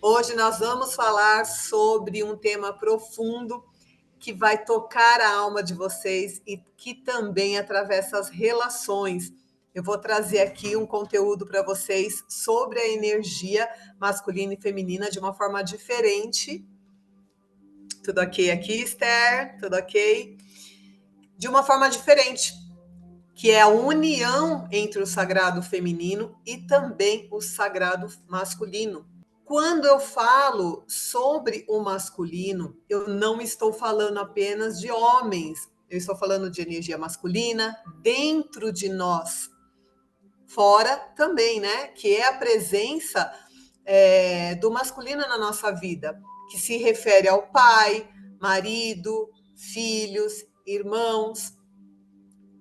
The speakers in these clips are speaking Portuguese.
Hoje nós vamos falar sobre um tema profundo que vai tocar a alma de vocês e que também atravessa as relações. Eu vou trazer aqui um conteúdo para vocês sobre a energia masculina e feminina de uma forma diferente. Tudo ok aqui, Esther? Tudo ok? De uma forma diferente, que é a união entre o sagrado feminino e também o sagrado masculino. Quando eu falo sobre o masculino, eu não estou falando apenas de homens, eu estou falando de energia masculina dentro de nós, fora também, né? Que é a presença do masculino na nossa vida, que se refere ao pai, marido, filhos, irmãos,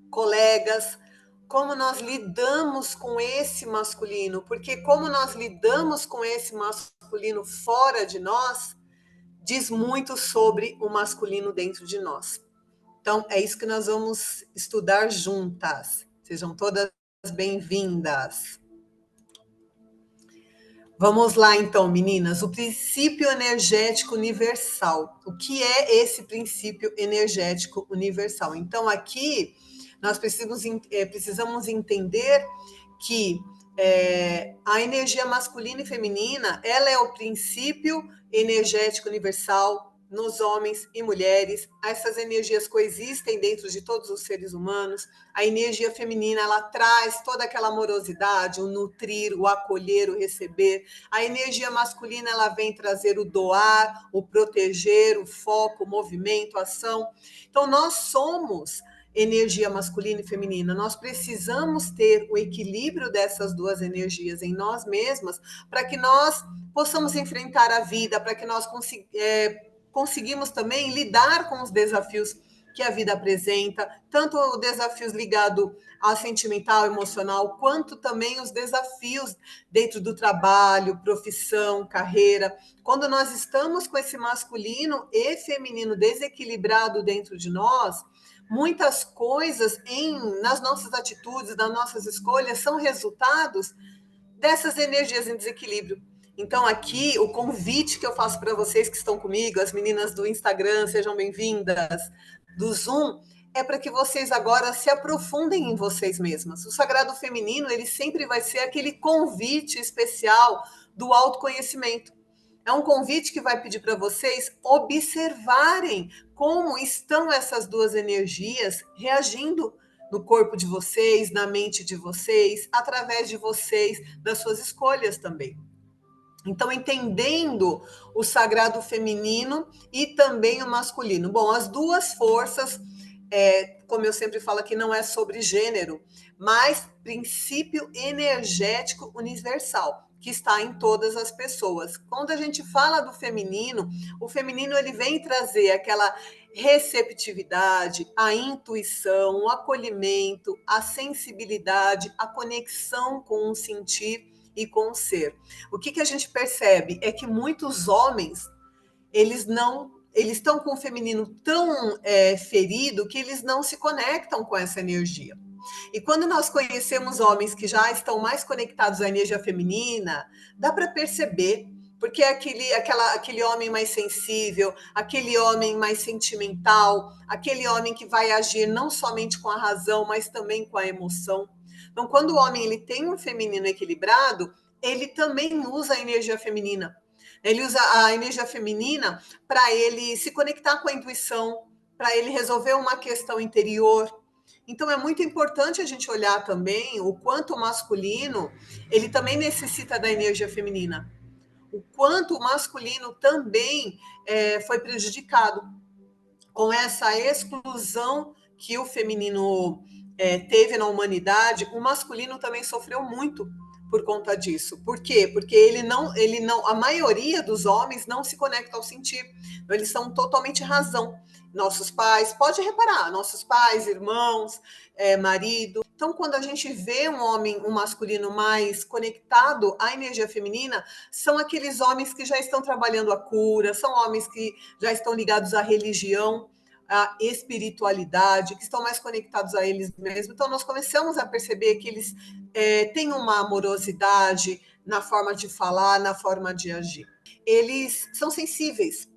colegas, como nós lidamos com esse masculino, porque como nós lidamos com esse masculino fora de nós, diz muito sobre o masculino dentro de nós. Então, é isso que nós vamos estudar juntas. Sejam todas bem-vindas. Vamos lá, então, meninas. O princípio energético universal. O que é esse princípio energético universal? Então, aqui nós precisamos entender que a energia masculina e feminina, ela é o princípio energético universal nos homens e mulheres. Essas energias coexistem dentro de todos os seres humanos. A energia feminina, ela traz toda aquela amorosidade, o nutrir, o acolher, o receber. A energia masculina, ela vem trazer o doar, o proteger, o foco, o movimento, a ação. Então, nós somos energia masculina e feminina. Nós precisamos ter o equilíbrio dessas duas energias em nós mesmas para que nós possamos enfrentar a vida, para que nós conseguimos também lidar com os desafios que a vida apresenta, tanto desafios ligados ao sentimental, emocional, quanto também os desafios dentro do trabalho, profissão, carreira. Quando nós estamos com esse masculino e feminino desequilibrado dentro de nós, muitas coisas nas nossas atitudes, nas nossas escolhas, são resultados dessas energias em desequilíbrio. Então, aqui, o convite que eu faço para vocês que estão comigo, as meninas do Instagram, sejam bem-vindas, do Zoom, é para que vocês agora se aprofundem em vocês mesmas. O Sagrado Feminino, ele sempre vai ser aquele convite especial do autoconhecimento. É um convite que vai pedir para vocês observarem como estão essas duas energias reagindo no corpo de vocês, na mente de vocês, através de vocês, das suas escolhas também. Então, entendendo o sagrado feminino e também o masculino. Bom, as duas forças, como eu sempre falo aqui, não é sobre gênero, mas princípio energético universal, que está em todas as pessoas. Quando a gente fala do feminino, o feminino ele vem trazer aquela receptividade, a intuição, o acolhimento, a sensibilidade, a conexão com o sentir e com o ser. O que a gente percebe é que muitos homens, eles estão com o feminino tão ferido que eles não se conectam com essa energia. E quando nós conhecemos homens que já estão mais conectados à energia feminina, dá para perceber, porque é aquele homem mais sensível, aquele homem mais sentimental, aquele homem que vai agir não somente com a razão, mas também com a emoção. Então, quando o homem ele tem um feminino equilibrado, ele também usa a energia feminina. Ele usa a energia feminina para ele se conectar com a intuição, para ele resolver uma questão interior. Então, é muito importante a gente olhar também o quanto o masculino ele também necessita da energia feminina. O quanto o masculino também foi prejudicado com essa exclusão que o feminino teve na humanidade. O masculino também sofreu muito por conta disso. Por quê? Porque a maioria dos homens não se conecta ao sentir. Então, eles são totalmente razão. Nossos pais, pode reparar, nossos pais, irmãos, marido. Então, quando a gente vê um masculino mais conectado à energia feminina, são aqueles homens que já estão trabalhando a cura, são homens que já estão ligados à religião, à espiritualidade, que estão mais conectados a eles mesmos. Então, nós começamos a perceber que eles têm uma amorosidade na forma de falar, na forma de agir. Eles são sensíveis,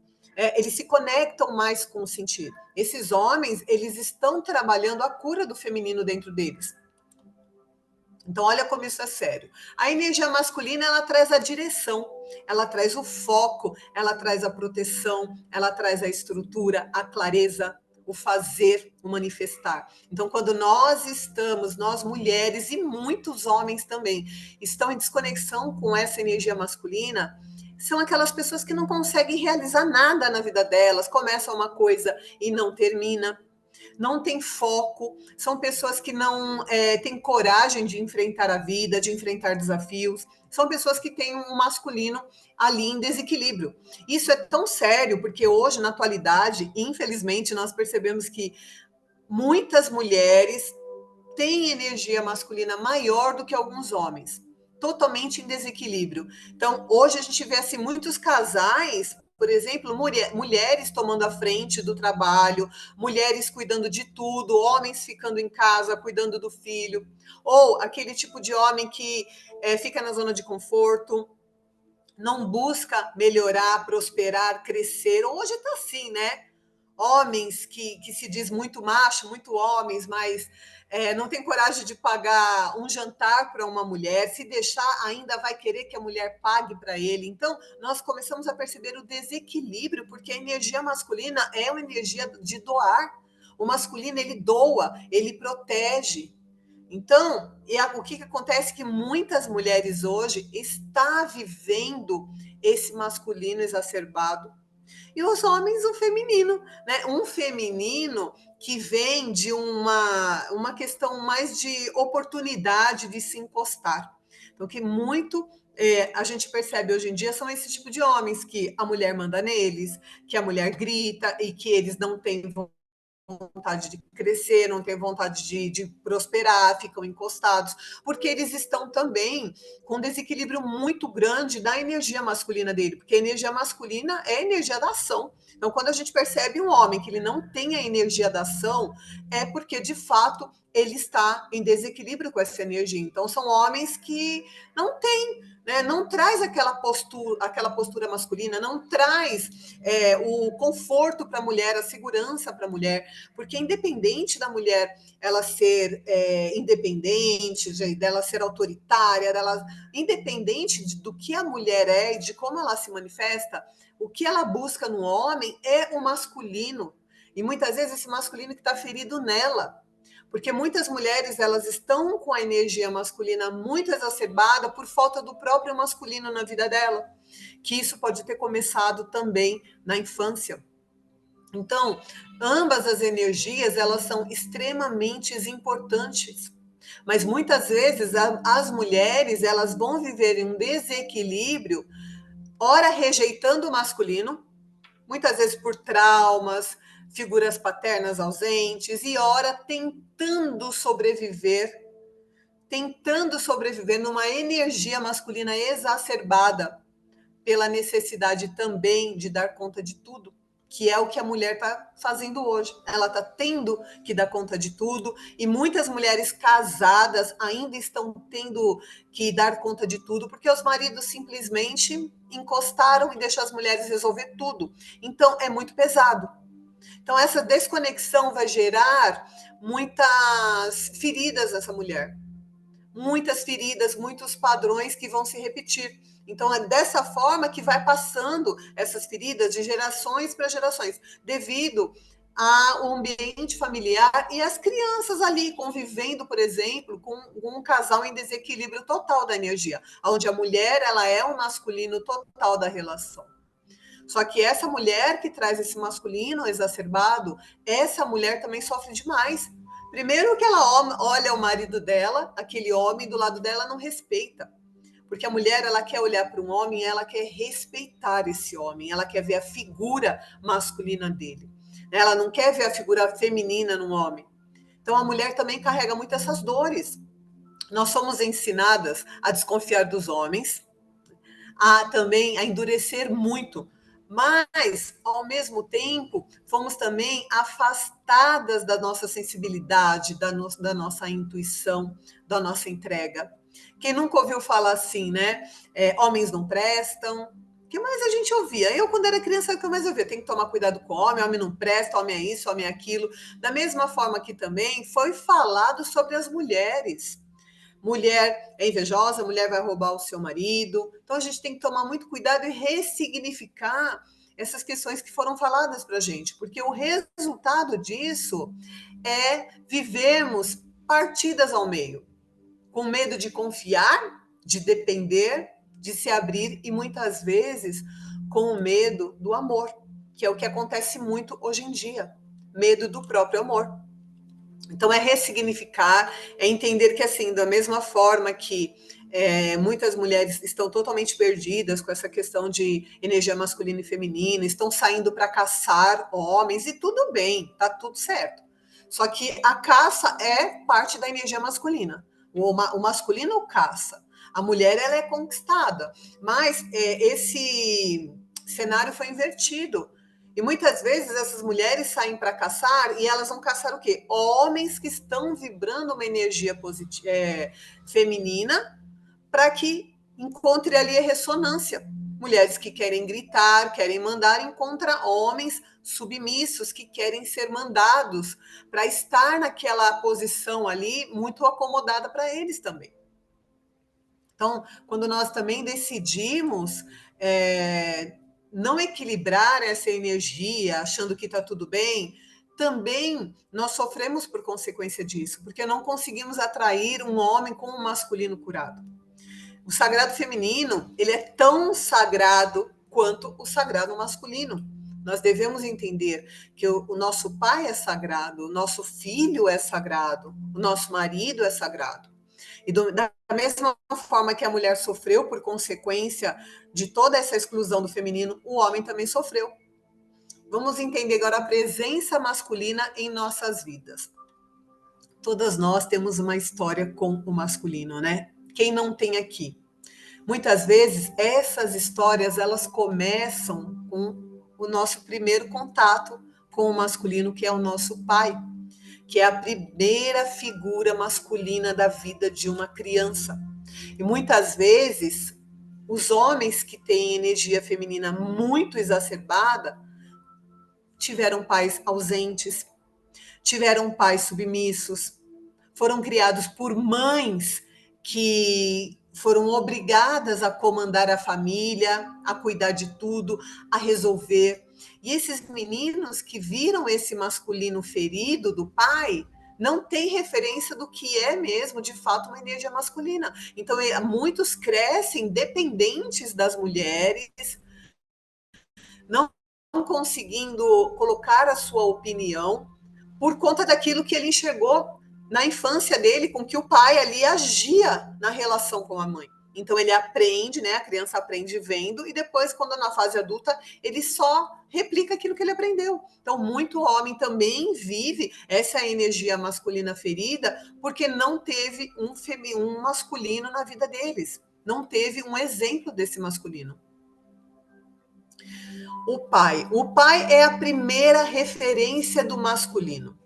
eles se conectam mais com o sentido. Esses homens, eles estão trabalhando a cura do feminino dentro deles. Então, olha como isso é sério. A energia masculina, ela traz a direção, ela traz o foco, ela traz a proteção, ela traz a estrutura, a clareza, o fazer, o manifestar. Então, quando nós mulheres e muitos homens também, estão em desconexão com essa energia masculina, são aquelas pessoas que não conseguem realizar nada na vida delas, começam uma coisa e não termina, não tem foco, são pessoas que não têm coragem de enfrentar a vida, de enfrentar desafios, são pessoas que têm um masculino ali em desequilíbrio. Isso é tão sério, porque hoje, na atualidade, infelizmente, nós percebemos que muitas mulheres têm energia masculina maior do que alguns homens, totalmente em desequilíbrio. Então, hoje a gente vê assim, muitos casais, por exemplo, mulheres tomando a frente do trabalho, mulheres cuidando de tudo, homens ficando em casa, cuidando do filho, ou aquele tipo de homem que fica na zona de conforto, não busca melhorar, prosperar, crescer. Hoje está assim, né? Homens que se diz muito macho, muito homens, mas não tem coragem de pagar um jantar para uma mulher, se deixar ainda vai querer que a mulher pague para ele. Então, nós começamos a perceber o desequilíbrio, porque a energia masculina é uma energia de doar. O masculino, ele doa, ele protege. Então, o que acontece que muitas mulheres hoje estão vivendo esse masculino exacerbado, e os homens o feminino, né? Um feminino que vem de uma questão mais de oportunidade de se encostar. Então, que muito a gente percebe hoje em dia são esse tipo de homens que a mulher manda neles, que a mulher grita e que eles não têm vontade de crescer, não têm vontade de prosperar, ficam encostados, porque eles estão também com um desequilíbrio muito grande da energia masculina dele, porque a energia masculina é a energia da ação. Então, quando a gente percebe um homem que ele não tem a energia da ação, é porque, de fato, ele está em desequilíbrio com essa energia. Então, são homens que não têm, né, não traz aquela postura masculina, não traz o conforto para a mulher, a segurança para a mulher, porque independente da mulher ela ser independente, dela ser autoritária, independente do que a mulher é e de como ela se manifesta, o que ela busca no homem é o masculino. E muitas vezes esse masculino que está ferido nela. Porque muitas mulheres elas estão com a energia masculina muito exacerbada por falta do próprio masculino na vida dela. Que isso pode ter começado também na infância. Então, ambas as energias, elas são extremamente importantes. Mas muitas vezes as mulheres, elas vão viver em um desequilíbrio, ora rejeitando o masculino, muitas vezes por traumas, figuras paternas ausentes, e ora tentando sobreviver numa energia masculina exacerbada pela necessidade também de dar conta de tudo, que é o que a mulher está fazendo hoje. Ela está tendo que dar conta de tudo, e muitas mulheres casadas ainda estão tendo que dar conta de tudo, porque os maridos simplesmente encostaram e deixam as mulheres resolver tudo. Então, é muito pesado. Então, essa desconexão vai gerar muitas feridas nessa mulher. Muitas feridas, muitos padrões que vão se repetir. Então, é dessa forma que vai passando essas feridas de gerações para gerações, devido ao ambiente familiar e as crianças ali convivendo, por exemplo, com um casal em desequilíbrio total da energia, onde a mulher ela é o masculino total da relação. Só que essa mulher que traz esse masculino exacerbado, essa mulher também sofre demais. Primeiro que ela olha o marido dela, aquele homem do lado dela não respeita. Porque a mulher, ela quer olhar para um homem, ela quer respeitar esse homem, ela quer ver a figura masculina dele. Ela não quer ver a figura feminina no homem. Então a mulher também carrega muito essas dores. Nós somos ensinadas a desconfiar dos homens, também a endurecer muito, mas, ao mesmo tempo, fomos também afastadas da nossa sensibilidade, da nossa intuição, da nossa entrega. Quem nunca ouviu falar assim, né? Homens não prestam. O que mais a gente ouvia? Eu, quando era criança, era o que eu mais ouvia. Tem que tomar cuidado com o homem não presta, homem é isso, homem é aquilo. Da mesma forma que também foi falado sobre as mulheres. Mulher é invejosa, mulher vai roubar o seu marido. Então a gente tem que tomar muito cuidado e ressignificar essas questões que foram faladas para a gente, porque o resultado disso é vivermos partidas ao meio, com medo de confiar, de depender, de se abrir e muitas vezes com o medo do amor, que é o que acontece muito hoje em dia, medo do próprio amor. Então, é ressignificar, é entender que, assim, da mesma forma que muitas mulheres estão totalmente perdidas com essa questão de energia masculina e feminina, estão saindo para caçar homens, e tudo bem, tá tudo certo. Só que a caça é parte da energia masculina. O masculino caça, a mulher ela é conquistada, mas esse cenário foi invertido. E muitas vezes essas mulheres saem para caçar e elas vão caçar o quê? Homens que estão vibrando uma energia positiva, feminina, para que encontre ali a ressonância. Mulheres que querem gritar, querem mandar, encontra homens submissos que querem ser mandados para estar naquela posição ali muito acomodada para eles também. Então, quando nós também decidimos não equilibrar essa energia, achando que está tudo bem, também nós sofremos por consequência disso, porque não conseguimos atrair um homem com um masculino curado. O sagrado feminino, ele é tão sagrado quanto o sagrado masculino. Nós devemos entender que o nosso pai é sagrado, o nosso filho é sagrado, o nosso marido é sagrado. E da mesma forma que a mulher sofreu por consequência de toda essa exclusão do feminino, o homem também sofreu. Vamos entender agora a presença masculina em nossas vidas. Todas nós temos uma história com o masculino, né? Quem não tem aqui? Muitas vezes essas histórias elas começam com o nosso primeiro contato com o masculino, que é o nosso pai, que é a primeira figura masculina da vida de uma criança. E muitas vezes, os homens que têm energia feminina muito exacerbada tiveram pais ausentes, tiveram pais submissos, foram criados por mães que foram obrigadas a comandar a família, a cuidar de tudo, a resolver. E esses meninos que viram esse masculino ferido do pai, não tem referência do que é mesmo, de fato, uma energia masculina. Então, muitos crescem dependentes das mulheres, não conseguindo colocar a sua opinião por conta daquilo que ele enxergou na infância dele, com que o pai ali agia na relação com a mãe. Então ele aprende, né? A criança aprende vendo e depois, quando na fase adulta, ele só replica aquilo que ele aprendeu. Então, muito homem também vive essa energia masculina ferida porque não teve um masculino na vida deles. Não teve um exemplo desse masculino. O pai. O pai é a primeira referência do masculino.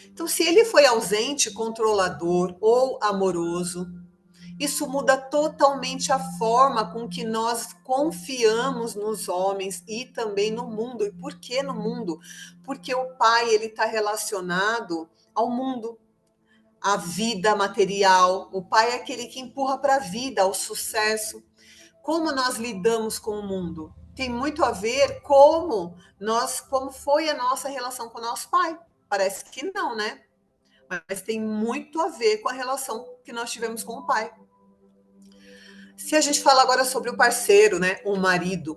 Então, se ele foi ausente, controlador ou amoroso, isso muda totalmente a forma com que nós confiamos nos homens e também no mundo. E por que no mundo? Porque o pai ele está relacionado ao mundo, à vida material. O pai é aquele que empurra para a vida, ao sucesso. Como nós lidamos com o mundo? Tem muito a ver como foi a nossa relação com o nosso pai. Parece que não, né? Mas tem muito a ver com a relação que nós tivemos com o pai. Se a gente fala agora sobre o parceiro, né, o marido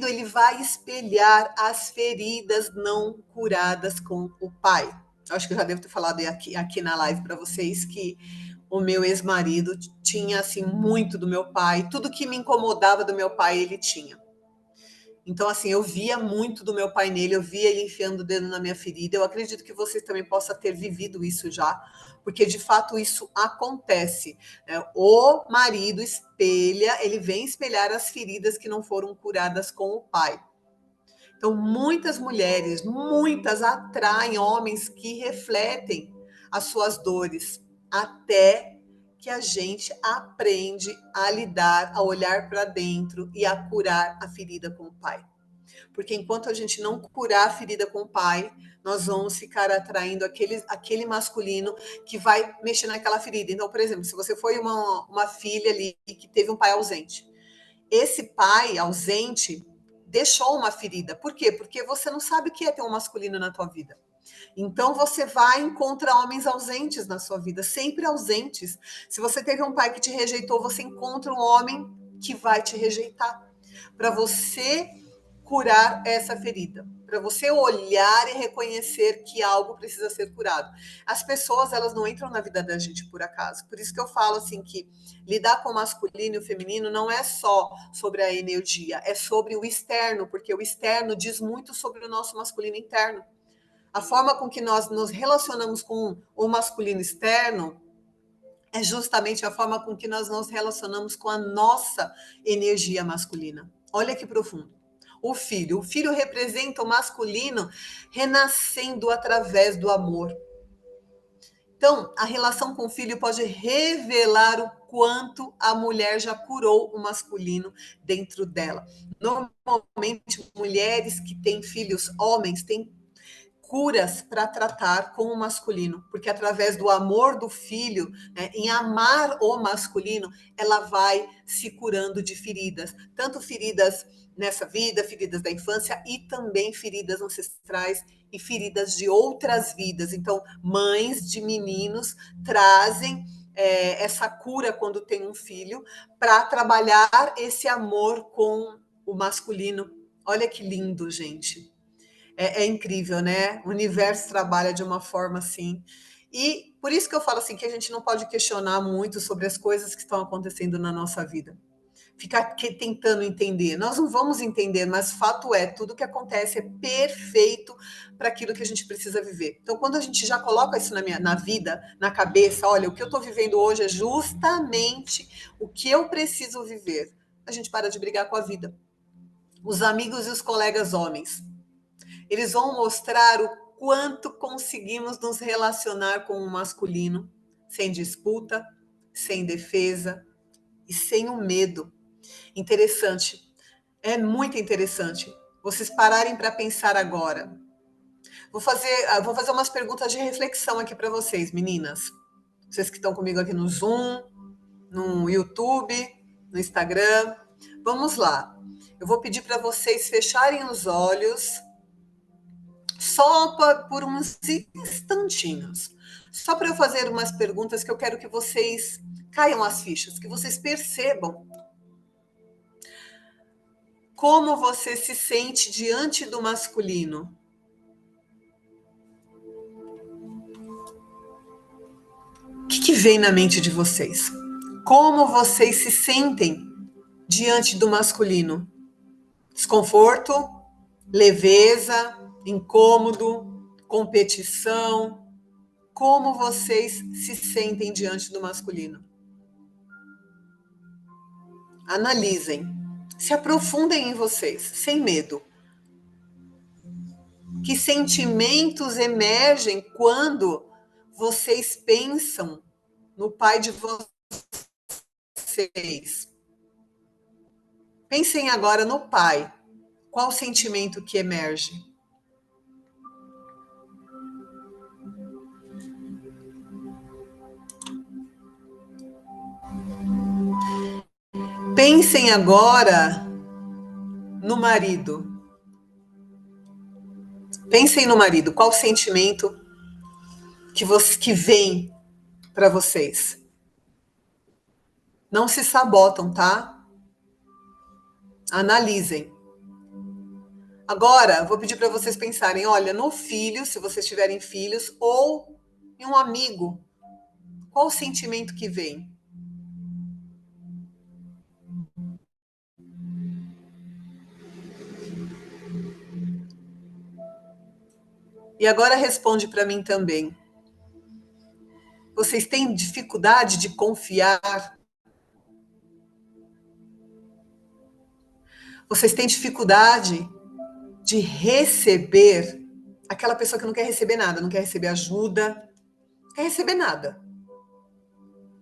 ele vai espelhar as feridas não curadas com o pai. Acho que eu já devo ter falado aqui na live para vocês que o meu ex-marido tinha assim muito do meu pai, tudo que me incomodava do meu pai ele tinha. Então, assim, eu via muito do meu pai nele, eu via ele enfiando o dedo na minha ferida. Eu acredito que vocês também possam ter vivido isso já, porque de fato isso acontece, né? O marido espelha, ele vem espelhar as feridas que não foram curadas com o pai. Então, muitas mulheres, muitas atraem homens que refletem as suas dores, até que a gente aprende a lidar, a olhar para dentro e a curar a ferida com o pai. Porque enquanto a gente não curar a ferida com o pai, nós vamos ficar atraindo aquele masculino que vai mexer naquela ferida. Então, por exemplo, se você foi uma filha ali que teve um pai ausente, esse pai ausente deixou uma ferida. Por quê? Porque você não sabe o que é ter um masculino na tua vida. Então você vai encontrar homens ausentes na sua vida, sempre ausentes. Se você teve um pai que te rejeitou, você encontra um homem que vai te rejeitar. Para você curar essa ferida, para você olhar e reconhecer que algo precisa ser curado. As pessoas, elas não entram na vida da gente por acaso. Por isso que eu falo assim que lidar com o masculino e o feminino não é só sobre a energia, é sobre o externo, porque o externo diz muito sobre o nosso masculino interno. A forma com que nós nos relacionamos com o masculino externo é justamente a forma com que nós nos relacionamos com a nossa energia masculina. Olha que profundo. O filho representa o masculino renascendo através do amor. Então, a relação com o filho pode revelar o quanto a mulher já curou o masculino dentro dela. Normalmente, mulheres que têm filhos homens têm curas para tratar com o masculino, porque através do amor do filho, né, em amar o masculino, ela vai se curando de feridas, tanto feridas nessa vida, feridas da infância e também feridas ancestrais e feridas de outras vidas. Então, mães de meninos trazem essa cura quando tem um filho para trabalhar esse amor com o masculino. Olha que lindo, gente. É incrível, né? O universo trabalha de uma forma assim. E por isso que eu falo assim que a gente não pode questionar muito sobre as coisas que estão acontecendo na nossa vida. Ficar tentando entender. Nós não vamos entender, mas fato é, tudo que acontece é perfeito para aquilo que a gente precisa viver. Então, quando a gente já coloca isso na vida, na cabeça, olha, o que eu estou vivendo hoje é justamente o que eu preciso viver. A gente para de brigar com a vida. Os amigos e os colegas homens, eles vão mostrar o quanto conseguimos nos relacionar com o masculino, sem disputa, sem defesa e sem o medo. Interessante, é muito interessante vocês pararem para pensar agora. Vou fazer umas perguntas de reflexão aqui para vocês, meninas. Vocês que estão comigo aqui no Zoom, no YouTube, no Instagram. Vamos lá. Eu vou pedir para vocês fecharem os olhos só por uns instantinhos, só para eu fazer umas perguntas que eu quero que vocês caiam as fichas, que vocês percebam como você se sente diante do masculino. O que vem na mente de vocês? Como vocês se sentem diante do masculino? Desconforto, leveza, incômodo, competição? Como vocês se sentem diante do masculino? Analisem, se aprofundem em vocês, sem medo. Que sentimentos emergem quando vocês pensam no pai de vocês? Pensem agora no pai. Qual o sentimento que emerge? Pensem agora no marido. Pensem no marido. Qual o sentimento que vem para vocês? Não se sabotam, tá? Analisem. Agora, vou pedir para vocês pensarem, olha, no filho, se vocês tiverem filhos, ou em um amigo. Qual o sentimento que vem? E agora responde para mim também. Vocês têm dificuldade de confiar? Vocês têm dificuldade de receber? Aquela pessoa que não quer receber nada, não quer receber ajuda, não quer receber nada.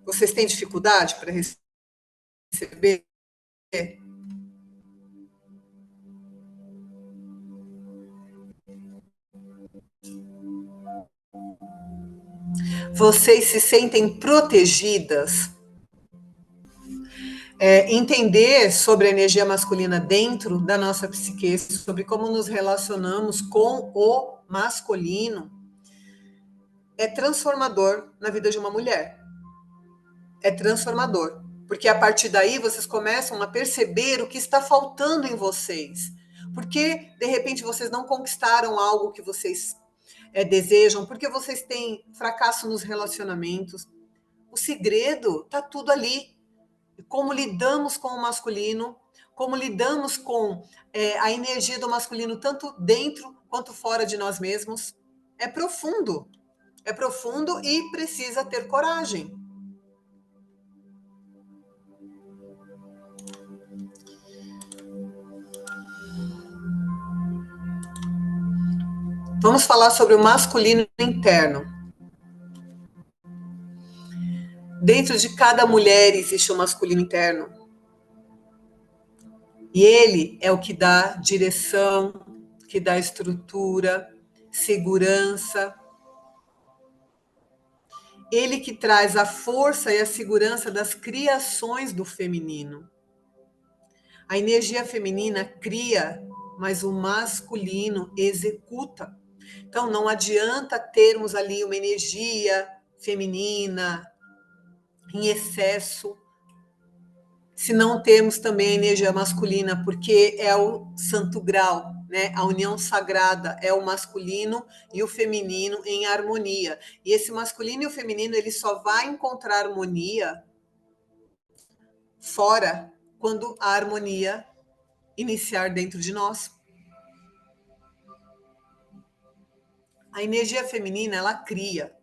Vocês têm dificuldade para receber? Vocês se sentem protegidas? Entender sobre a energia masculina dentro da nossa psique, sobre como nos relacionamos com o masculino, é transformador na vida de uma mulher. É transformador. Porque a partir daí vocês começam a perceber o que está faltando em vocês. Porque, de repente, vocês não conquistaram algo que vocês desejam, porque vocês têm fracasso nos relacionamentos. O segredo está tudo ali. Como lidamos com o masculino, como lidamos com a energia do masculino, tanto dentro quanto fora de nós mesmos. É profundo e precisa ter coragem. Vamos falar sobre o masculino interno. Dentro de cada mulher existe um masculino interno. E ele é o que dá direção, que dá estrutura, segurança. Ele que traz a força e a segurança das criações do feminino. A energia feminina cria, mas o masculino executa. Então, não adianta termos ali uma energia feminina em excesso, se não temos também a energia masculina, porque é o santo grau, né? A união sagrada é o masculino e o feminino em harmonia. E esse masculino e o feminino, ele só vai encontrar harmonia fora quando a harmonia iniciar dentro de nós. A energia feminina, ela cria.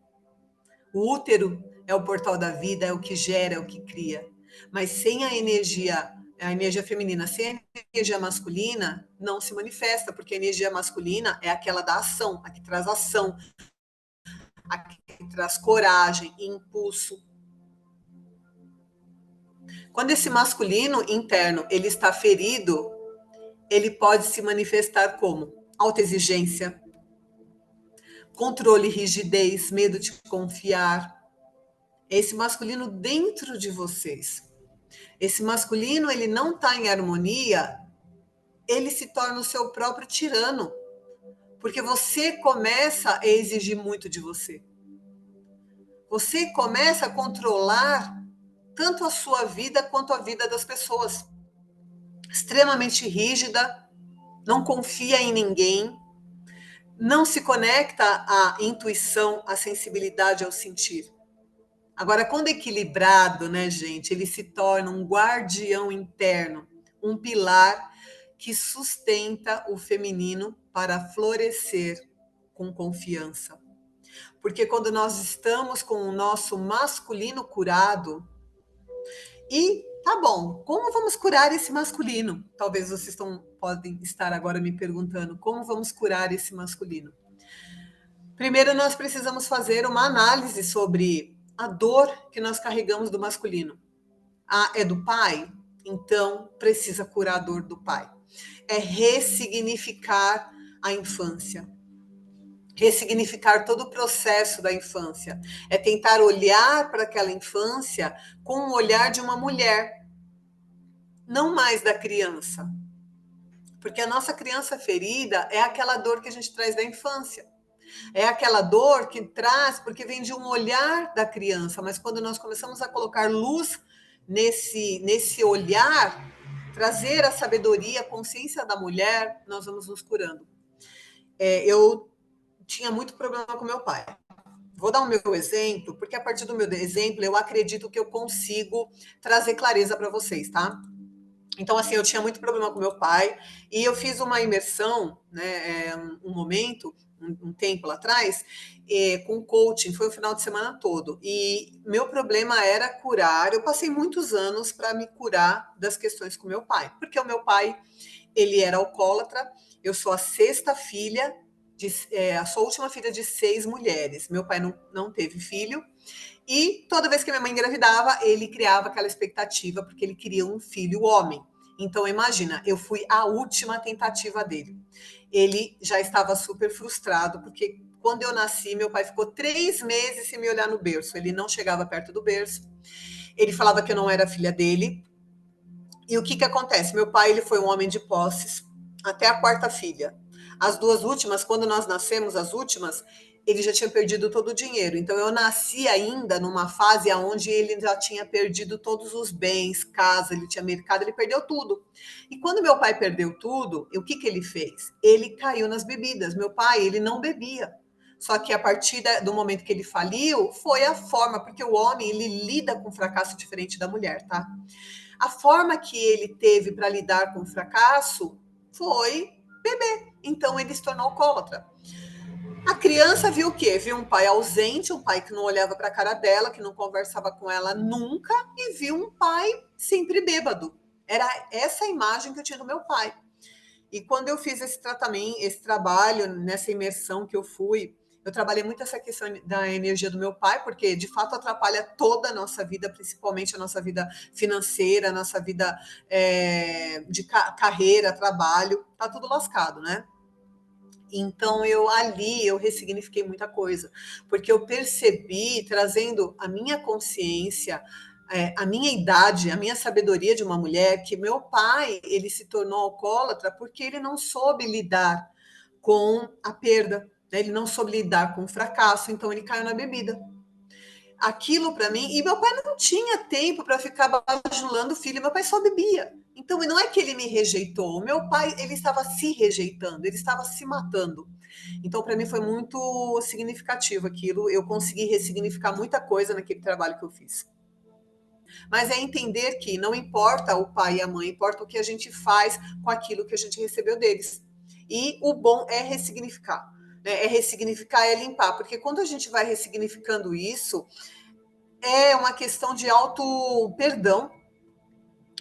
O útero é o portal da vida, é o que gera, é o que cria. Mas sem a energia feminina, sem a energia masculina, não se manifesta, porque a energia masculina é aquela da ação, a que traz ação, a que traz coragem, impulso. Quando esse masculino interno ele está ferido, ele pode se manifestar como autoexigência, controle, rigidez, medo de confiar. Esse masculino dentro de vocês. Esse masculino, ele não está em harmonia, ele se torna o seu próprio tirano, porque você começa a exigir muito de você. Você começa a controlar tanto a sua vida quanto a vida das pessoas. Extremamente rígida, não confia em ninguém, não se conecta à intuição, à sensibilidade, ao sentir. Agora, quando equilibrado, né, gente, ele se torna um guardião interno, um pilar que sustenta o feminino para florescer com confiança. Porque quando nós estamos com o nosso masculino curado, e tá bom, como vamos curar esse masculino? Talvez vocês podem estar agora me perguntando, como vamos curar esse masculino? Primeiro, nós precisamos fazer uma análise sobre a dor que nós carregamos do masculino. É do pai? Então, precisa curar a dor do pai. É ressignificar a infância. Ressignificar todo o processo da infância. É tentar olhar para aquela infância com o olhar de uma mulher, não mais da criança. Porque a nossa criança ferida é aquela dor que a gente traz da infância. É aquela dor que traz, porque vem de um olhar da criança, mas quando nós começamos a colocar luz nesse olhar, trazer a sabedoria, a consciência da mulher, nós vamos nos curando. Eu tinha muito problema com meu pai. Vou dar o meu exemplo, porque a partir do meu exemplo, eu acredito que eu consigo trazer clareza para vocês, tá? Então, assim, eu tinha muito problema com meu pai e eu fiz uma imersão, né, um momento, um tempo lá atrás, com coaching, foi o final de semana todo. E meu problema era curar, eu passei muitos anos para me curar das questões com meu pai, porque o meu pai, ele era alcoólatra, eu sou a sexta filha sou a última filha de 6 mulheres. Meu pai não teve filho. E toda vez que minha mãe engravidava, ele criava aquela expectativa, porque ele queria um filho homem. Então, imagina, eu fui a última tentativa dele. Ele já estava super frustrado, porque quando eu nasci, meu pai ficou 3 meses sem me olhar no berço. Ele não chegava perto do berço. Ele falava que eu não era filha dele. E o que que acontece? Meu pai, ele foi um homem de posses, até a 4ª filha. As 2 últimas, quando nós nascemos, as últimas, ele já tinha perdido todo o dinheiro. Então, eu nasci ainda numa fase onde ele já tinha perdido todos os bens, casa, ele tinha mercado, ele perdeu tudo. E quando meu pai perdeu tudo, o que que ele fez? Ele caiu nas bebidas. Meu pai, ele não bebia. Só que a partir do momento que ele faliu, foi a forma, porque o homem, ele lida com fracasso diferente da mulher, tá? A forma que ele teve para lidar com o fracasso foi beber. Então ele se tornou alcoólatra. A criança viu o quê? Viu um pai ausente, um pai que não olhava para a cara dela, que não conversava com ela nunca, e viu um pai sempre bêbado. Era essa a imagem que eu tinha do meu pai. E quando eu fiz esse tratamento, esse trabalho, nessa imersão que eu fui, eu trabalhei muito essa questão da energia do meu pai, porque de fato atrapalha toda a nossa vida, principalmente a nossa vida financeira, a nossa vida de carreira, trabalho, tá tudo lascado, né? Então eu ressignifiquei muita coisa, porque eu percebi, trazendo a minha consciência, a minha idade, a minha sabedoria de uma mulher, que meu pai, ele se tornou alcoólatra porque ele não soube lidar com a perda, né? Ele não soube lidar com o fracasso, então ele caiu na bebida. Aquilo para mim, e meu pai não tinha tempo para ficar bajulando o filho, meu pai só bebia. Então não é que ele me rejeitou, o meu pai, ele estava se rejeitando, ele estava se matando. Então para mim foi muito significativo aquilo, eu consegui ressignificar muita coisa naquele trabalho que eu fiz. Mas é entender que não importa o pai e a mãe, importa o que a gente faz com aquilo que a gente recebeu deles. E o bom é ressignificar, né? É ressignificar, é limpar, porque quando a gente vai ressignificando isso, é uma questão de auto perdão.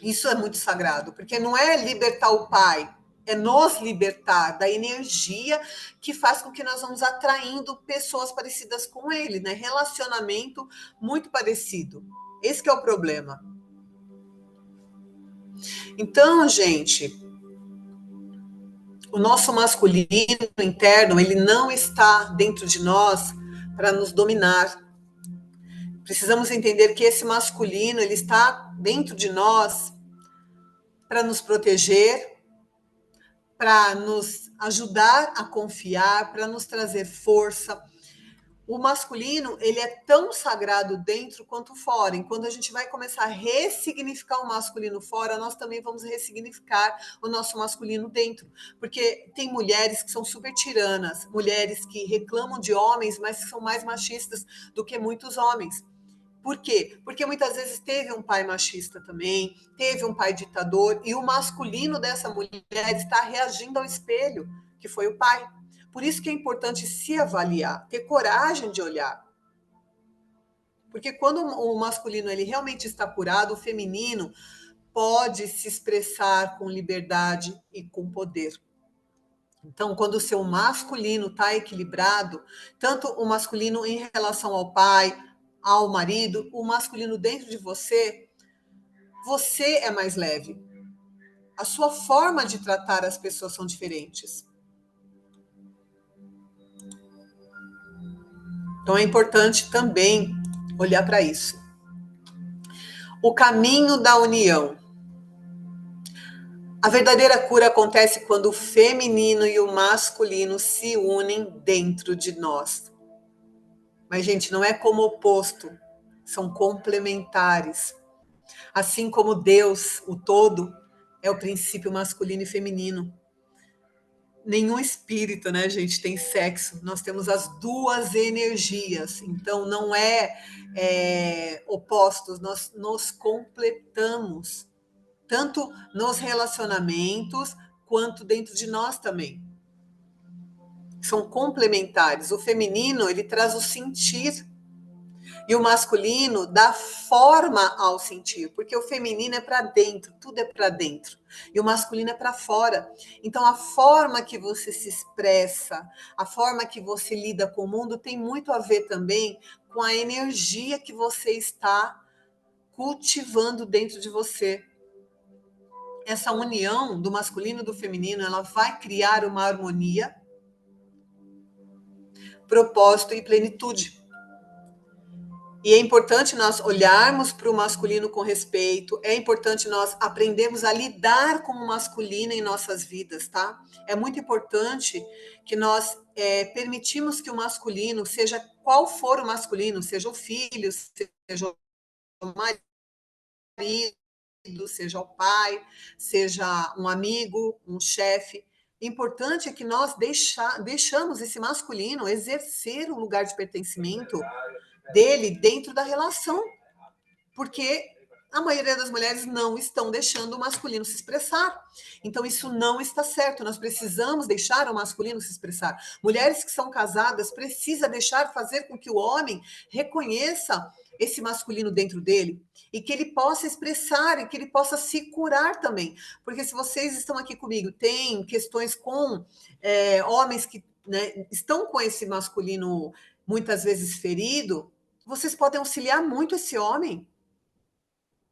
Isso é muito sagrado, porque não é libertar o pai, é nos libertar da energia que faz com que nós vamos atraindo pessoas parecidas com ele, né? Relacionamento muito parecido. Esse que é o problema. Então, gente, o nosso masculino interno, ele não está dentro de nós para nos dominar. Precisamos entender que esse masculino, ele está dentro de nós para nos proteger, para nos ajudar a confiar, para nos trazer força. O masculino, ele é tão sagrado dentro quanto fora. E quando a gente vai começar a ressignificar o masculino fora, nós também vamos ressignificar o nosso masculino dentro. Porque tem mulheres que são super tiranas, mulheres que reclamam de homens, mas que são mais machistas do que muitos homens. Por quê? Porque muitas vezes teve um pai machista também, teve um pai ditador, e o masculino dessa mulher está reagindo ao espelho, que foi o pai. Por isso que é importante se avaliar, ter coragem de olhar. Porque quando o masculino ele realmente está curado, o feminino pode se expressar com liberdade e com poder. Então, quando o seu masculino está equilibrado, tanto o masculino em relação ao pai, ao marido, o masculino dentro de você, você é mais leve. A sua forma de tratar as pessoas são diferentes. Então é importante também olhar para isso. O caminho da união. A verdadeira cura acontece quando o feminino e o masculino se unem dentro de nós. Mas, gente, não é como oposto, são complementares. Assim como Deus, o todo, é o princípio masculino e feminino. Nenhum espírito, né, gente, tem sexo. Nós temos as duas energias. Então, não é opostos, nós nos completamos. Tanto nos relacionamentos, quanto dentro de nós também. São complementares. O feminino, ele traz o sentir. E o masculino dá forma ao sentir, porque o feminino é para dentro, tudo é para dentro. E o masculino é para fora. Então, a forma que você se expressa, a forma que você lida com o mundo tem muito a ver também com a energia que você está cultivando dentro de você. Essa união do masculino e do feminino, ela vai criar uma harmonia, propósito e plenitude. E é importante nós olharmos para o masculino com respeito, é importante nós aprendermos a lidar com o masculino em nossas vidas, tá? É muito importante que nós permitimos que o masculino, seja qual for o masculino, seja o filho, seja o marido, seja o pai, seja um amigo, um chefe. O importante é que nós deixamos esse masculino exercer o lugar de pertencimento dele dentro da relação, porque a maioria das mulheres não estão deixando o masculino se expressar. Então, isso não está certo. Nós precisamos deixar o masculino se expressar. Mulheres que são casadas precisam deixar fazer com que o homem reconheça esse masculino dentro dele e que ele possa expressar e que ele possa se curar também. Porque se vocês estão aqui comigo, tem questões com homens que, né, estão com esse masculino muitas vezes ferido, vocês podem auxiliar muito esse homem,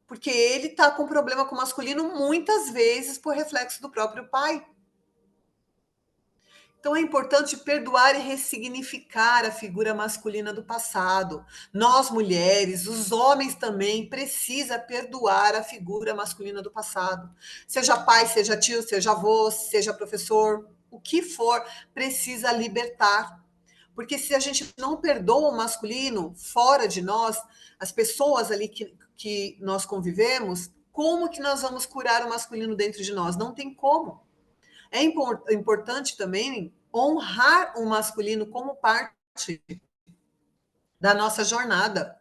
porque ele está com problema com o masculino muitas vezes por reflexo do próprio pai. Então é importante perdoar e ressignificar a figura masculina do passado. Nós, mulheres, os homens também, precisa perdoar a figura masculina do passado. Seja pai, seja tio, seja avô, seja professor, o que for, precisa libertar. Porque se a gente não perdoa o masculino fora de nós, as pessoas ali que nós convivemos, como que nós vamos curar o masculino dentro de nós? Não tem como. É importante também honrar o masculino como parte da nossa jornada.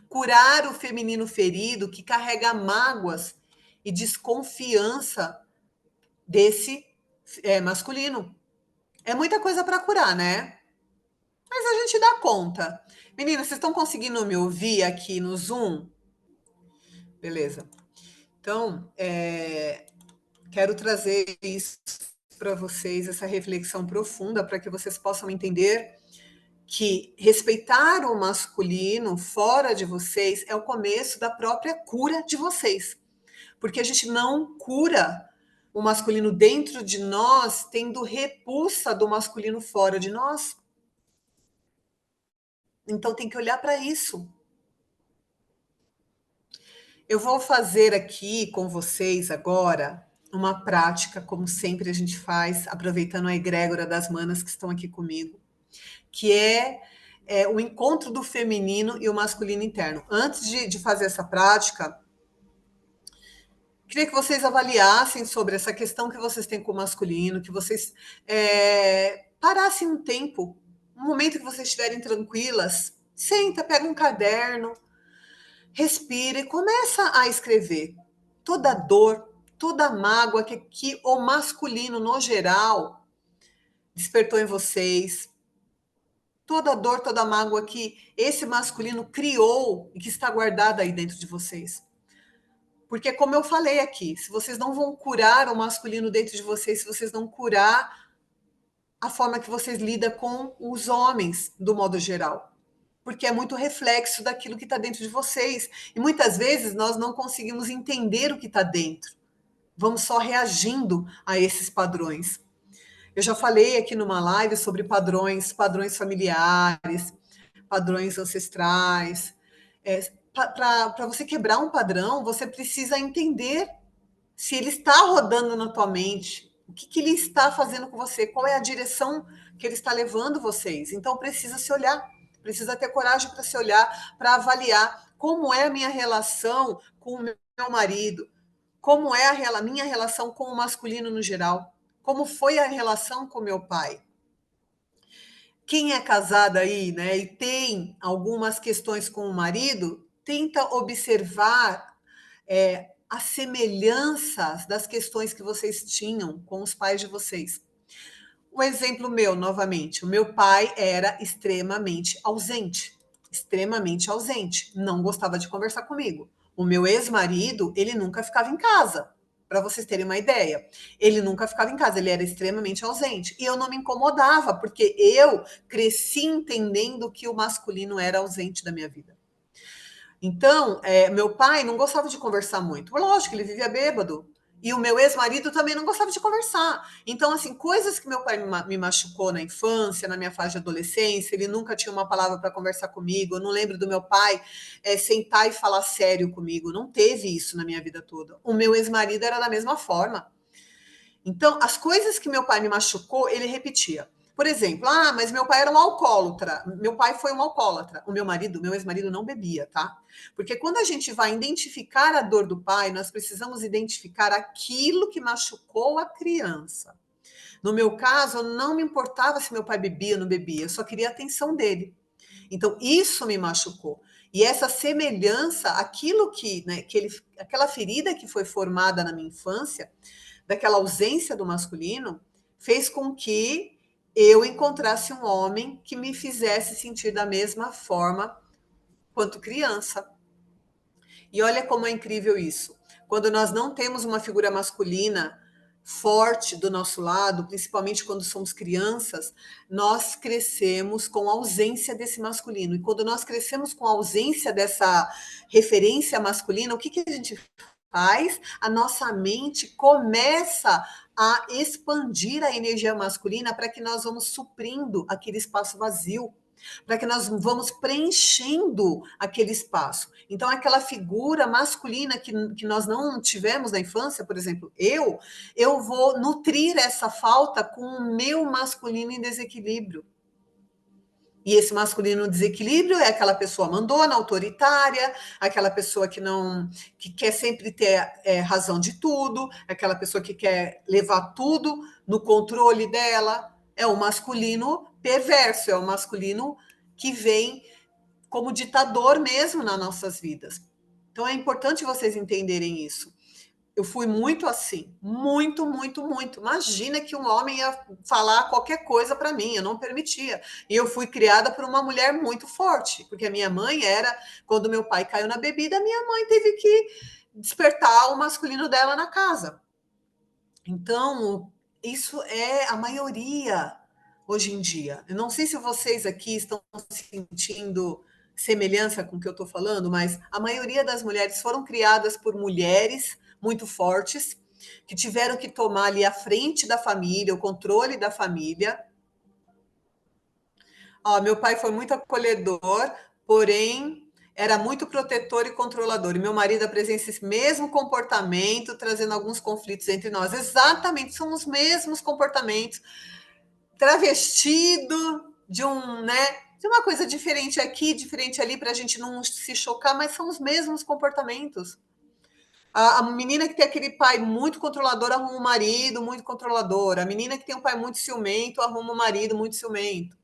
Curar o feminino ferido que carrega mágoas e desconfiança desse masculino. É muita coisa para curar, né? Mas a gente dá conta. Meninas, vocês estão conseguindo me ouvir aqui no Zoom? Beleza. Então, quero trazer isso para vocês, essa reflexão profunda, para que vocês possam entender que respeitar o masculino fora de vocês é o começo da própria cura de vocês. Porque a gente não cura o masculino dentro de nós tendo repulsa do masculino fora de nós. Então tem que olhar para isso. Eu vou fazer aqui com vocês agora uma prática, como sempre a gente faz, aproveitando a egrégora das manas que estão aqui comigo, que é o encontro do feminino e o masculino interno. Antes de fazer essa prática, queria que vocês avaliassem sobre essa questão que vocês têm com o masculino, que vocês parassem um tempo, um momento que vocês estiverem tranquilas, senta, pega um caderno, respira e começa a escrever toda dor, toda mágoa que o masculino, no geral, despertou em vocês, toda dor, toda mágoa que esse masculino criou e que está guardada aí dentro de vocês. Porque, como eu falei aqui, se vocês não vão curar o masculino dentro de vocês, se vocês não curar a forma que vocês lidam com os homens, do modo geral, porque é muito reflexo daquilo que está dentro de vocês. E muitas vezes nós não conseguimos entender o que está dentro. Vamos só reagindo a esses padrões. Eu já falei aqui numa live sobre padrões familiares, padrões ancestrais. Para você quebrar um padrão, você precisa entender se ele está rodando na tua mente, o que ele está fazendo com você, qual é a direção que ele está levando vocês. Então, precisa se olhar, precisa ter coragem para se olhar, para avaliar como é a minha relação com o meu marido, como é a minha relação com o masculino no geral, como foi a relação com meu pai. Quem é casada aí, né, e tem algumas questões com o marido, tenta observar as semelhanças das questões que vocês tinham com os pais de vocês. O exemplo meu, novamente, o meu pai era extremamente ausente, extremamente ausente, não gostava de conversar comigo. O meu ex-marido, ele nunca ficava em casa, para vocês terem uma ideia. Ele nunca ficava em casa, ele era extremamente ausente. E eu não me incomodava, porque eu cresci entendendo que o masculino era ausente da minha vida. Então, meu pai não gostava de conversar muito. Lógico, ele vivia bêbado. E o meu ex-marido também não gostava de conversar. Então, assim, coisas que meu pai me machucou na infância, na minha fase de adolescência, ele nunca tinha uma palavra para conversar comigo. Eu não lembro do meu pai sentar e falar sério comigo. Não teve isso na minha vida toda. O meu ex-marido era da mesma forma. Então, as coisas que meu pai me machucou, ele repetia. Por exemplo, mas meu pai era um alcoólatra. Meu pai foi um alcoólatra. O meu ex-marido, não bebia, tá? Porque quando a gente vai identificar a dor do pai, nós precisamos identificar aquilo que machucou a criança. No meu caso, eu não me importava se meu pai bebia ou não bebia, eu só queria a atenção dele. Então, isso me machucou. E essa semelhança, aquilo aquela ferida que foi formada na minha infância, daquela ausência do masculino, fez com que eu encontrasse um homem que me fizesse sentir da mesma forma quanto criança. E olha como é incrível isso. Quando nós não temos uma figura masculina forte do nosso lado, principalmente quando somos crianças, nós crescemos com a ausência desse masculino. E quando nós crescemos com a ausência dessa referência masculina, o que a gente faz? A nossa mente começa a expandir a energia masculina para que nós vamos suprindo aquele espaço vazio, para que nós vamos preenchendo aquele espaço. Então, aquela figura masculina que nós não tivemos na infância, por exemplo, eu vou nutrir essa falta com o meu masculino em desequilíbrio. E esse masculino desequilíbrio é aquela pessoa mandona, autoritária, aquela pessoa que quer sempre ter razão de tudo, aquela pessoa que quer levar tudo no controle dela. É o masculino perverso, é o masculino que vem como ditador mesmo nas nossas vidas. Então é importante vocês entenderem isso. Eu fui muito assim, muito, muito, muito. Imagina que um homem ia falar qualquer coisa para mim, eu não permitia. E eu fui criada por uma mulher muito forte, porque a minha mãe era, quando meu pai caiu na bebida, a minha mãe teve que despertar o masculino dela na casa. Então, isso é a maioria hoje em dia. Eu não sei se vocês aqui estão sentindo semelhança com o que eu estou falando, mas a maioria das mulheres foram criadas por mulheres muito fortes, que tiveram que tomar ali a frente da família, o controle da família. Meu pai foi muito acolhedor, porém era muito protetor e controlador. E meu marido apresenta esse mesmo comportamento, trazendo alguns conflitos entre nós. Exatamente, são os mesmos comportamentos, travestido de uma coisa diferente aqui, diferente ali, para a gente não se chocar, mas são os mesmos comportamentos. A menina que tem aquele pai muito controlador arruma um marido muito controlador. A menina que tem um pai muito ciumento arruma um marido muito ciumento.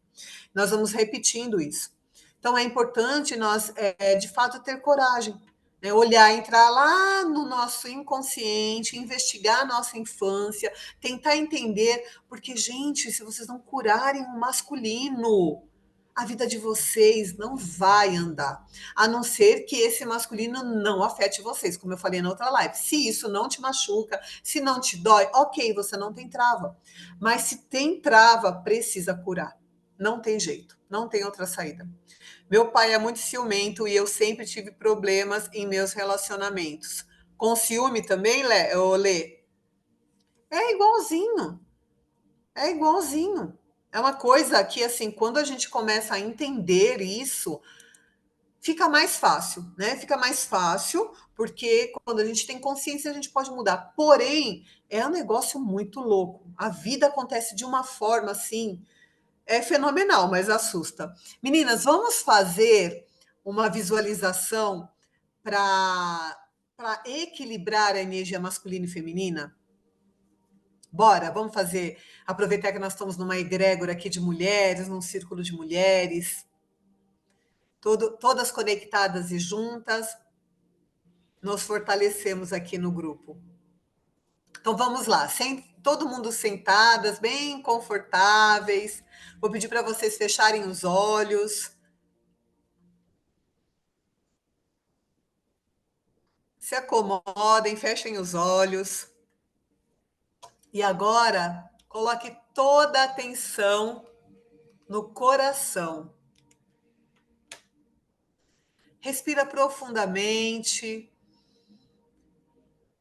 Nós vamos repetindo isso. Então, é importante nós, de fato, ter coragem, né? Olhar, entrar lá no nosso inconsciente, investigar a nossa infância, tentar entender, porque, gente, se vocês não curarem o masculino, a vida de vocês não vai andar, a não ser que esse masculino não afete vocês, como eu falei na outra live. Se isso não te machuca, se não te dói, ok, você não tem trava. Mas se tem trava, precisa curar. Não tem jeito, não tem outra saída. Meu pai é muito ciumento e eu sempre tive problemas em meus relacionamentos. Com ciúme também, Lê? É igualzinho, é igualzinho. É uma coisa que, assim, quando a gente começa a entender isso, fica mais fácil, né? Fica mais fácil, porque quando a gente tem consciência, a gente pode mudar. Porém, é um negócio muito louco. A vida acontece de uma forma, assim, é fenomenal, mas assusta. Meninas, vamos fazer uma visualização para equilibrar a energia masculina e feminina? Bora, vamos fazer. Aproveitar que nós estamos numa egrégora aqui de mulheres, num círculo de mulheres, todas conectadas e juntas, nos fortalecemos aqui no grupo. Então vamos lá, todo mundo sentadas, bem confortáveis. Vou pedir para vocês fecharem os olhos. Se acomodem, fechem os olhos. E agora, coloque toda a atenção no coração. Respira profundamente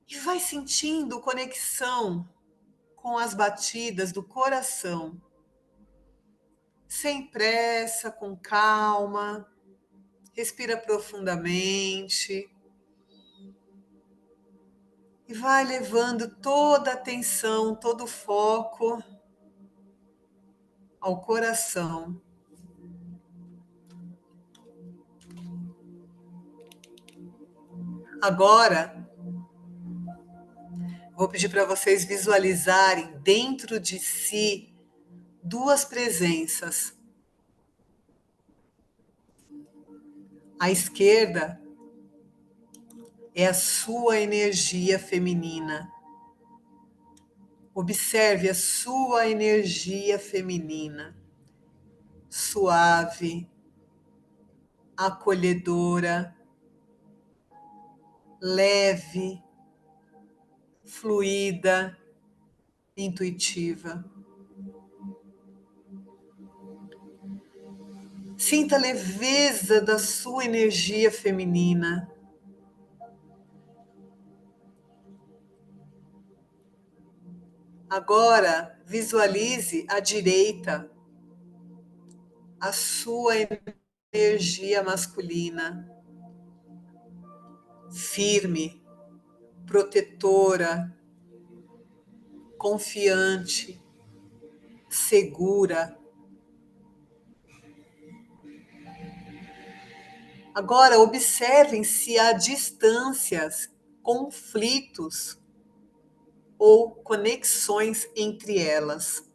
e vai sentindo conexão com as batidas do coração. Sem pressa, com calma. Respira profundamente. E vai levando toda a atenção, todo o foco ao coração. Agora, vou pedir para vocês visualizarem dentro de si duas presenças. À esquerda é a sua energia feminina. Observe a sua energia feminina, suave, acolhedora, leve, fluida, intuitiva. Sinta a leveza da sua energia feminina. Agora, visualize à direita a sua energia masculina, firme, protetora, confiante, segura. Agora, observem se há distâncias, conflitos ou conexões entre elas.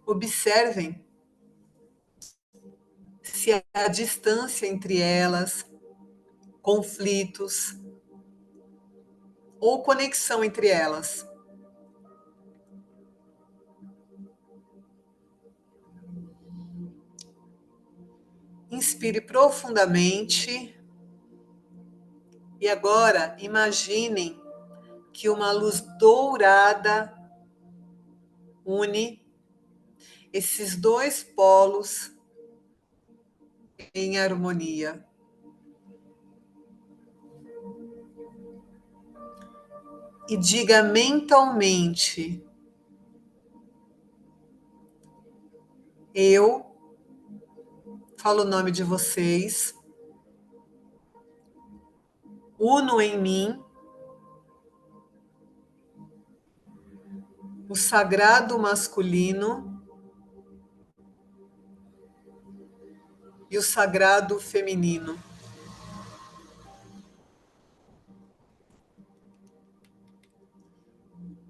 Observem se há distância entre elas, conflitos ou conexão entre elas. Inspire profundamente e agora imaginem que uma luz dourada une esses dois polos em harmonia. E diga mentalmente: eu falo o nome de vocês, uno em mim o sagrado masculino e o sagrado feminino.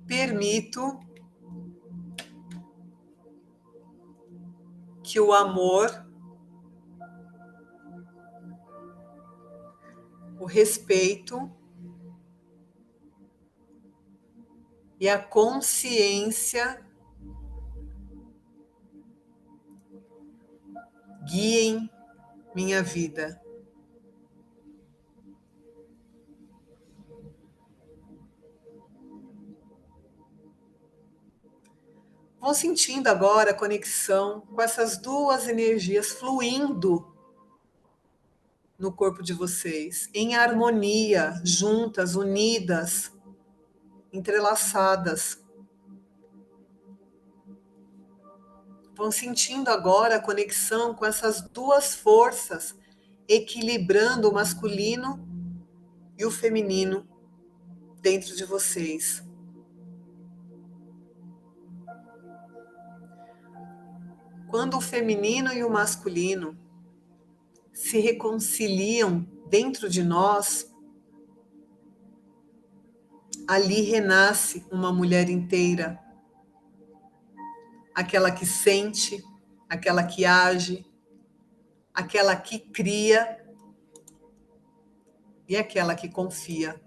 Permito que o amor, o respeito e a consciência guiem minha vida. Vão sentindo agora a conexão com essas duas energias fluindo no corpo de vocês, em harmonia, juntas, unidas, entrelaçadas. Vão sentindo agora a conexão com essas duas forças, equilibrando o masculino e o feminino dentro de vocês. Quando o feminino e o masculino se reconciliam dentro de nós, ali renasce uma mulher inteira, aquela que sente, aquela que age, aquela que cria e aquela que confia.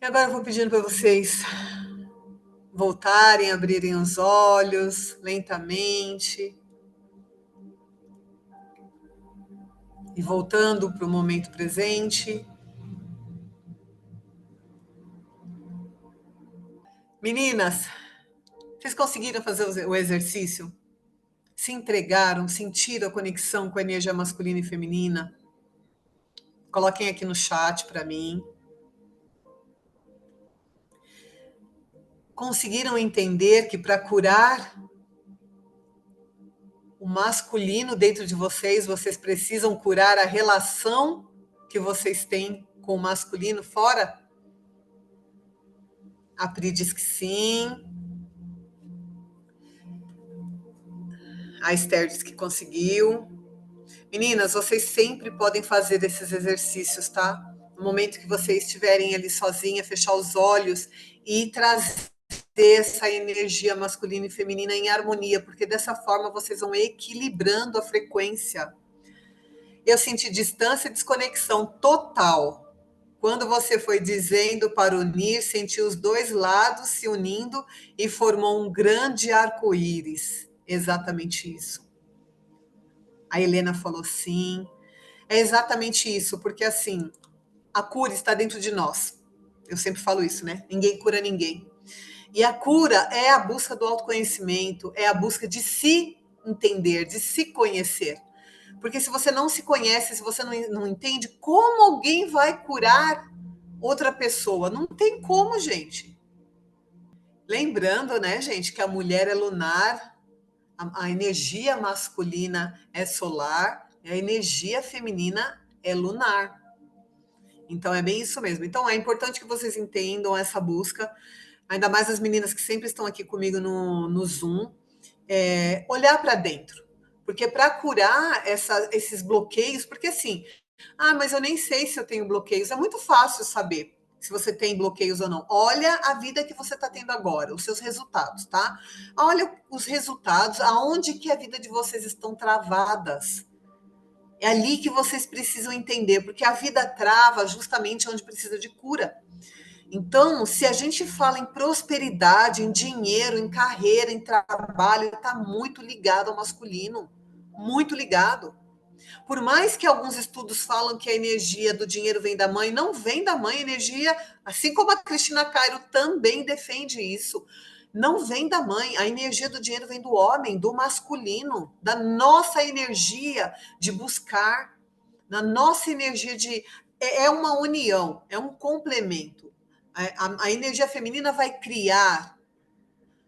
E agora eu vou pedindo para vocês voltarem, abrirem os olhos lentamente e voltando para o momento presente. Meninas, vocês conseguiram fazer o exercício? Se entregaram, sentiram a conexão com a energia masculina e feminina? Coloquem aqui no chat para mim. Conseguiram entender que para curar o masculino dentro de vocês, vocês precisam curar a relação que vocês têm com o masculino fora? A Pri diz que sim. A Esther diz que conseguiu. Meninas, vocês sempre podem fazer esses exercícios, tá? No momento que vocês estiverem ali sozinha, fechar os olhos e trazer essa energia masculina e feminina em harmonia, porque dessa forma vocês vão equilibrando a frequência. Eu senti distância e desconexão total. Quando você foi dizendo para unir, senti os dois lados se unindo e formou um grande arco-íris. Exatamente isso. A Helena falou sim. É exatamente isso, porque assim, a cura está dentro de nós. Eu sempre falo isso, né? Ninguém cura ninguém. E a cura é a busca do autoconhecimento, é a busca de se entender, de se conhecer. Porque se você não se conhece, se você não entende, como alguém vai curar outra pessoa? Não tem como, gente. Lembrando, né, gente, que a mulher é lunar, a energia masculina é solar, e a energia feminina é lunar. Então é bem isso mesmo. Então é importante que vocês entendam essa busca, ainda mais as meninas que sempre estão aqui comigo no Zoom, olhar para dentro. Porque para curar esses bloqueios, porque assim, mas eu nem sei se eu tenho bloqueios. É muito fácil saber se você tem bloqueios ou não. Olha a vida que você está tendo agora, os seus resultados, tá? Olha os resultados, aonde que a vida de vocês estão travadas. É ali que vocês precisam entender, porque a vida trava justamente onde precisa de cura. Então, se a gente fala em prosperidade, em dinheiro, em carreira, em trabalho, está muito ligado ao masculino, muito ligado. Por mais que alguns estudos falam que a energia do dinheiro vem da mãe, não vem da mãe, a energia, assim como a Cristina Cairo também defende isso, não vem da mãe, a energia do dinheiro vem do homem, do masculino, da nossa energia de buscar, da nossa energia de. É uma união, é um complemento. A energia feminina vai criar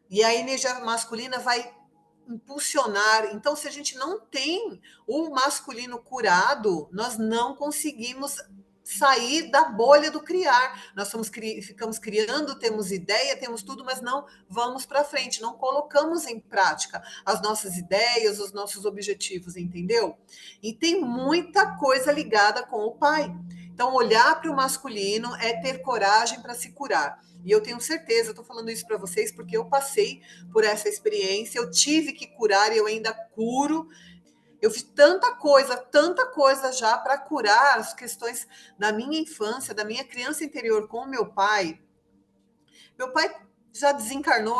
e a energia masculina vai impulsionar. Então, se a gente não tem o masculino curado, nós não conseguimos sair da bolha do criar. Nós ficamos criando, temos ideia, temos tudo, mas não vamos para frente, não colocamos em prática as nossas ideias, os nossos objetivos, entendeu? E tem muita coisa ligada com o pai. Então, olhar para o masculino é ter coragem para se curar. E eu tenho certeza, eu estou falando isso para vocês porque eu passei por essa experiência, eu tive que curar e eu ainda curo. Eu fiz tanta coisa já para curar as questões da minha infância, da minha criança interior com o meu pai. Meu pai já desencarnou,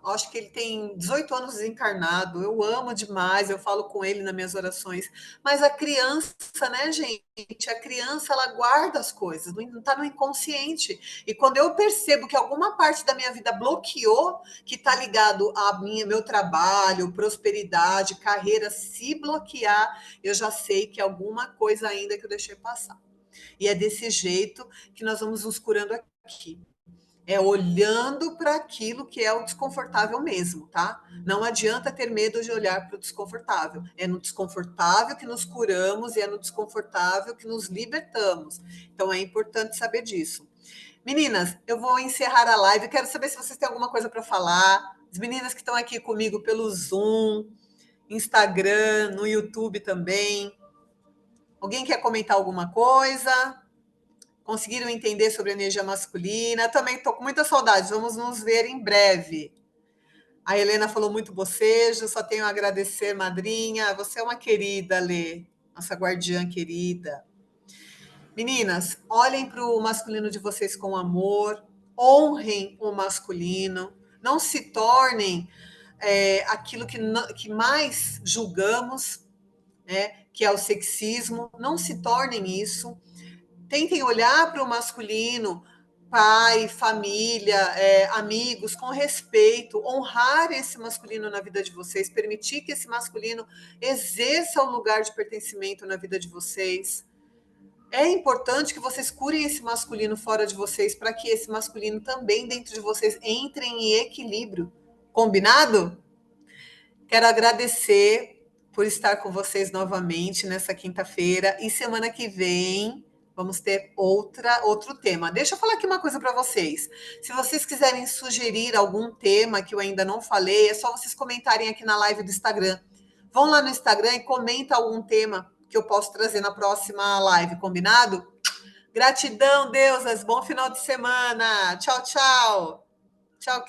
acho que ele tem 18 anos desencarnado. Eu amo demais, eu falo com ele nas minhas orações. Mas a criança, né, gente? A criança, ela guarda as coisas, não está no inconsciente. E quando eu percebo que alguma parte da minha vida bloqueou, que está ligado a meu trabalho, prosperidade, carreira, se bloquear, eu já sei que alguma coisa ainda que eu deixei passar. E é desse jeito que nós vamos nos curando aqui. É olhando para aquilo que é o desconfortável mesmo, tá? Não adianta ter medo de olhar para o desconfortável. É no desconfortável que nos curamos e é no desconfortável que nos libertamos. Então é importante saber disso. Meninas, eu vou encerrar a live. Eu quero saber se vocês têm alguma coisa para falar. As meninas que estão aqui comigo pelo Zoom, Instagram, no YouTube também. Alguém quer comentar alguma coisa? Conseguiram entender sobre a energia masculina? Também estou com muita saudade. Vamos nos ver em breve. A Helena falou muito bocejo, só tenho a agradecer, madrinha. Você é uma querida, Lê, nossa guardiã querida. Meninas, olhem para o masculino de vocês com amor, honrem o masculino, não se tornem aquilo que mais julgamos, né, que é o sexismo, não se tornem isso. Tentem olhar para o masculino, pai, família, amigos, com respeito, honrar esse masculino na vida de vocês, permitir que esse masculino exerça o lugar de pertencimento na vida de vocês. É importante que vocês curem esse masculino fora de vocês, para que esse masculino também dentro de vocês entre em equilíbrio. Combinado? Quero agradecer por estar com vocês novamente nessa quinta-feira, e semana que vem vamos ter outro tema. Deixa eu falar aqui uma coisa para vocês. Se vocês quiserem sugerir algum tema que eu ainda não falei, é só vocês comentarem aqui na live do Instagram. Vão lá no Instagram e comenta algum tema que eu posso trazer na próxima live, combinado? Gratidão, deusas. Bom final de semana. Tchau, tchau. Tchau, querido.